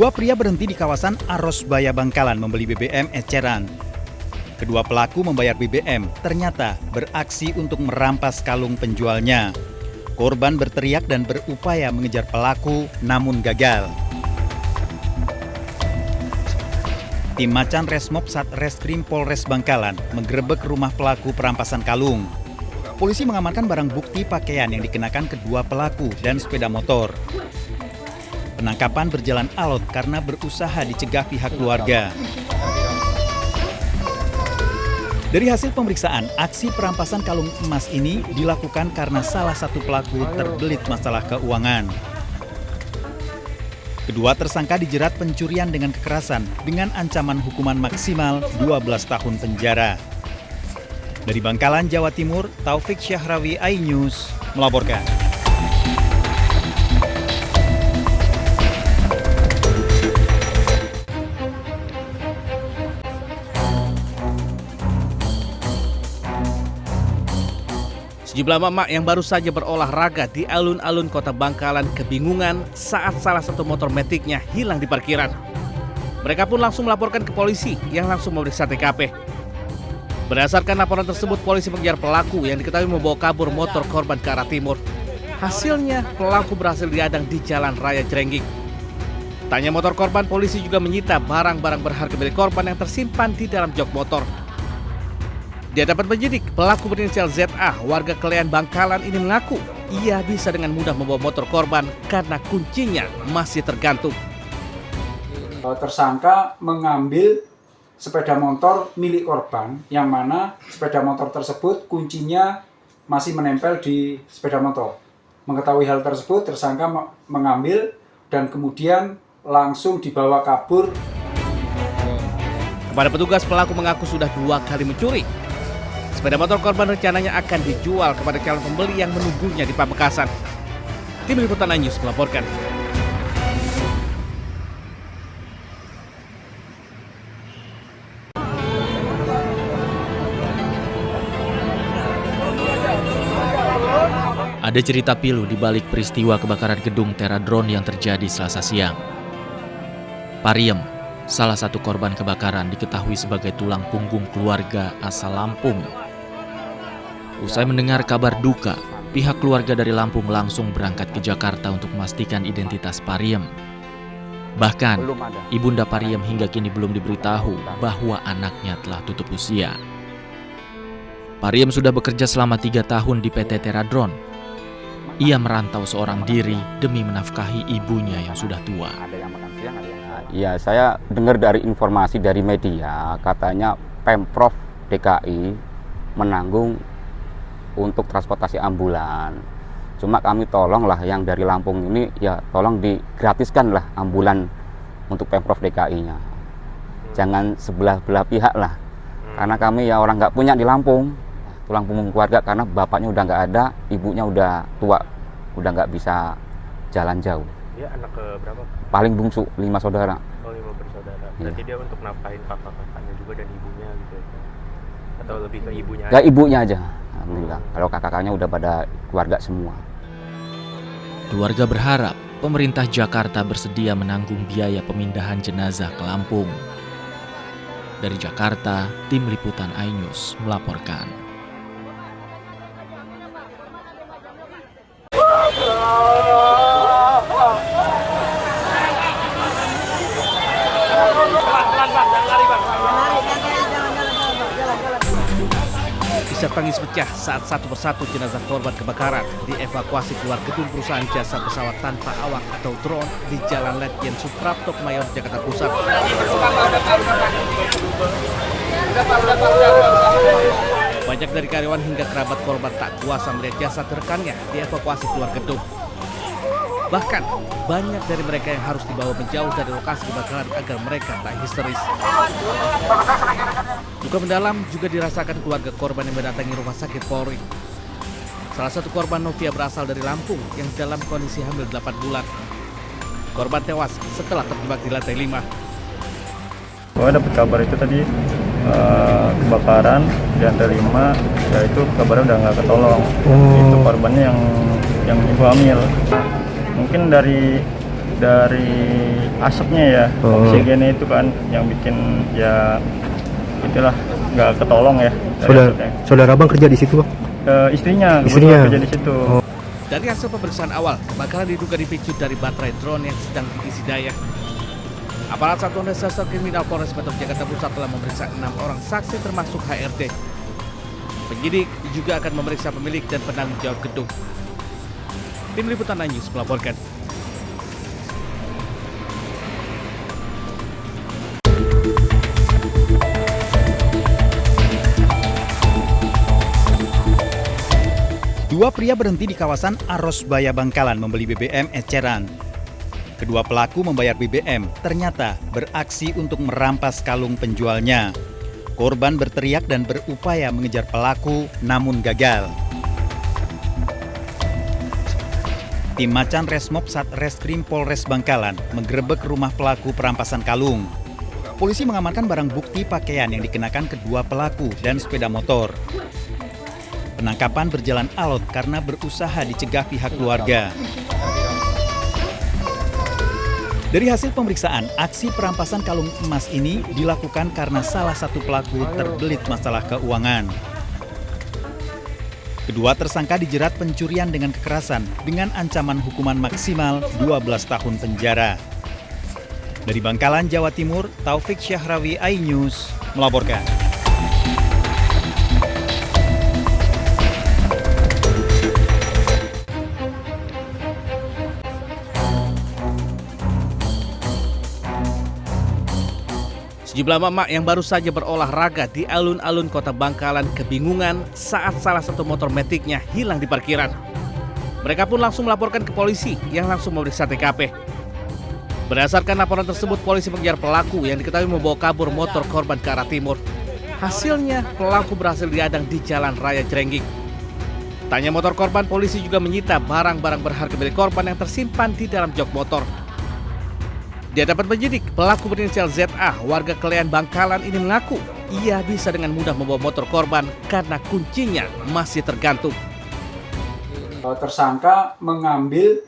Dua pria berhenti di kawasan Arosbaya Bangkalan membeli BBM eceran. Kedua pelaku membayar BBM, ternyata beraksi untuk merampas kalung penjualnya. Korban berteriak dan berupaya mengejar pelaku, namun gagal. Tim Macan Resmob Satreskrim Polres Bangkalan menggerebek rumah pelaku perampasan kalung. Polisi mengamankan barang bukti pakaian yang dikenakan kedua pelaku dan sepeda motor. Penangkapan berjalan alot karena berusaha dicegah pihak keluarga. Dari hasil pemeriksaan, aksi perampasan kalung emas ini dilakukan karena salah satu pelaku terbelit masalah keuangan. Kedua tersangka dijerat pencurian dengan kekerasan dengan ancaman hukuman maksimal 12 tahun penjara. Dari Bangkalan, Jawa Timur, Taufik Syahrawi, iNews melaporkan. Sejumlah mama yang baru saja berolahraga di alun-alun kota Bangkalan kebingungan saat salah satu motor metiknya hilang di parkiran. Mereka pun langsung melaporkan ke polisi yang langsung memeriksa TKP. Berdasarkan laporan tersebut, polisi mengejar pelaku yang diketahui membawa kabur motor korban ke arah timur. Hasilnya, pelaku berhasil diadang di Jalan Raya Jrengging. Tanya motor korban, polisi juga menyita barang-barang berharga milik korban yang tersimpan di dalam jok motor. Di hadapan penyidik, pelaku berinisial ZA, warga Klean Bangkalan ini mengaku ia bisa dengan mudah membawa motor korban karena kuncinya masih tergantung. Tersangka mengambil sepeda motor milik korban, yang mana sepeda motor tersebut kuncinya masih menempel di sepeda motor. Mengetahui hal tersebut, tersangka mengambil dan kemudian langsung dibawa kabur. Kepada petugas, pelaku mengaku sudah 2 kali mencuri. Sepeda motor korban rencananya akan dijual kepada calon pembeli yang menunggunya di Pamekasan. Tim Liputan iNews melaporkan. Ada cerita pilu di balik peristiwa kebakaran gedung Teradron yang terjadi Selasa siang. Pariem, salah satu korban kebakaran, diketahui sebagai tulang punggung keluarga asal Lampung. Usai mendengar kabar duka, pihak keluarga dari Lampung langsung berangkat ke Jakarta untuk memastikan identitas Pariem. Bahkan, ibunda Pariem hingga kini belum diberitahu bahwa anaknya telah tutup usia. Pariem sudah bekerja selama 3 tahun di PT Teradron. Ia merantau seorang diri demi menafkahi ibunya yang sudah tua. Ya, saya dengar dari informasi dari media, katanya Pemprov DKI menanggung untuk transportasi ambulan. Cuma kami tolonglah yang dari Lampung ini, ya tolong digratiskan lah ambulan untuk Pemprov DKI-nya. Jangan sebelah-belah pihak lah. Karena kami ya orang nggak punya di Lampung, tulang punggung keluarga, karena bapaknya udah nggak ada, ibunya udah tua, udah nggak bisa jalan jauh. Dia anak ke berapa? Paling bungsu, 5 saudara. Oh, 5 bersaudara. Berarti dia untuk nafkahin kakak-kakaknya juga dan ibunya gitu ya? Atau lebih ke ibunya aja? Ya ibunya aja, alhamdulillah. Kalau kakak-kakaknya udah pada keluarga semua. Keluarga berharap pemerintah Jakarta bersedia menanggung biaya pemindahan jenazah ke Lampung. Dari Jakarta, Tim Liputan iNews melaporkan. Isak tangis pecah saat satu persatu jenazah korban kebakaran dievakuasi keluar gedung perusahaan jasa pesawat tanpa awak atau drone di Jalan Ledjen Suprapto, Kemayoran, Jakarta Pusat. Banyak dari karyawan hingga kerabat korban tak kuasa melihat jasad rekannya dievakuasi keluar gedung. Bahkan, banyak dari mereka yang harus dibawa menjauh dari lokasi kebakaran agar mereka tak histeris. Duka mendalam juga dirasakan keluarga korban yang mendatangi rumah sakit Polri. Salah satu korban, Novia, berasal dari Lampung yang dalam kondisi hamil 8 bulan. Korban tewas setelah terjebak di lantai 5. Saya dapat kabar itu tadi kebakaran di lantai 5, ya itu kabarnya udah nggak ketolong. Itu korbannya yang ibu hamil. Mungkin dari dari asapnya ya, oksigennya itu kan yang bikin ya itulah nggak ketolong ya. Saudara abang kerja di situ, Bang? Istrinya kerja di situ. Dari hasil pemeriksaan awal, kebakaran diduga dipicu dari baterai drone yang sedang diisi daya. Aparat Satuan Reserse Kriminal Polres Metro Jakarta Pusat telah memeriksa 6 orang saksi termasuk HRD. Penyidik juga akan memeriksa pemilik dan penanggung jawab gedung. Tim Liputan News melaporkan. Dua pria berhenti di kawasan Arosbaya Bangkalan membeli BBM eceran. Kedua pelaku membayar BBM, ternyata beraksi untuk merampas kalung penjualnya. Korban berteriak dan berupaya mengejar pelaku, namun gagal. Tim Macan Resmob Satreskrim Polres Bangkalan menggerebek rumah pelaku perampasan kalung. Polisi mengamankan barang bukti pakaian yang dikenakan kedua pelaku dan sepeda motor. Penangkapan berjalan alot karena berusaha dicegah pihak keluarga. Dari hasil pemeriksaan, aksi perampasan kalung emas ini dilakukan karena salah satu pelaku terbelit masalah keuangan. Kedua tersangka dijerat pencurian dengan kekerasan dengan ancaman hukuman maksimal 12 tahun penjara. Dari Bangkalan, Jawa Timur, Taufik Syahrawi, iNews melaporkan. Sejumlah emak yang baru saja berolahraga di alun-alun Kota Bangkalan kebingungan saat salah satu motor metiknya hilang di parkiran. Mereka pun langsung melaporkan ke polisi yang langsung memeriksa TKP. Berdasarkan laporan tersebut, polisi mengejar pelaku yang diketahui membawa kabur motor korban ke arah timur. Hasilnya, pelaku berhasil diadang di Jalan Raya Jrengging. Tanya motor korban, polisi juga menyita barang-barang berharga milik korban yang tersimpan di dalam jok motor. Di hadapan penyidik, pelaku berinisial ZA, warga Klean Bangkalan ini mengaku ia bisa dengan mudah membawa motor korban karena kuncinya masih tergantung. Tersangka mengambil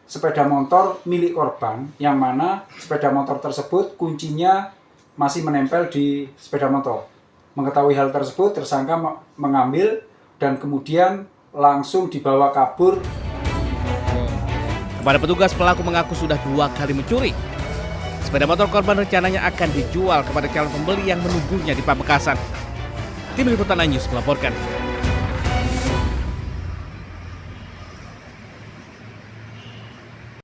sepeda motor milik korban, yang mana sepeda motor tersebut kuncinya masih menempel di sepeda motor. Mengetahui hal tersebut, tersangka mengambil dan kemudian langsung dibawa kabur. Kepada petugas, pelaku mengaku sudah 2 kali mencuri. Sepeda motor korban rencananya akan dijual kepada calon pembeli yang menunggunya di Pamekasan. Tim Liputan News melaporkan.